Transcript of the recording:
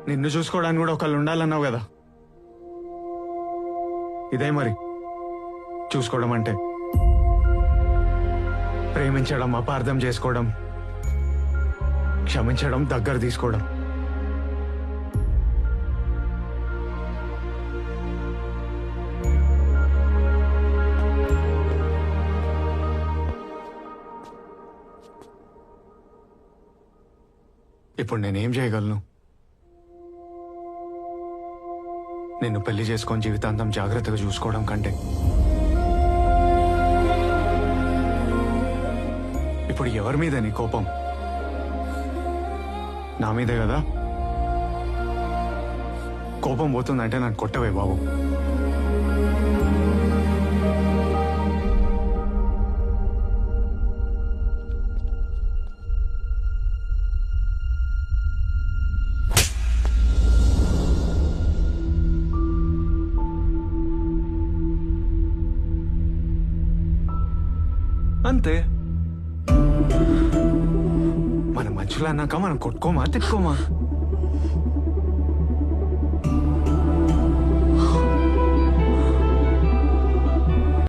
నిన్ను చూసుకోవడానికి కూడా ఒకళ్ళు ఉండాలన్నావు కదా. ఇదే మరి చూసుకోవడం అంటే. ప్రేమించడం, అపార్థం చేసుకోవడం, క్షమించడం, దగ్గర తీసుకోవడం. ఇప్పుడు నేనేం చేయగలను? నిన్ను పెళ్లి చేసుకొని జీవితాంతం జాగ్రత్తగా చూసుకోవడం కంటే ఇప్పుడు ఎవరి మీద నీ కోపం? నా మీదే కదా. కోపం పోతుందంటే నన్ను కొట్టవే బాబు. అంతే. మన మనుషులు అన్నాక మనం కొట్టుకోమా, తిట్టుకోమా?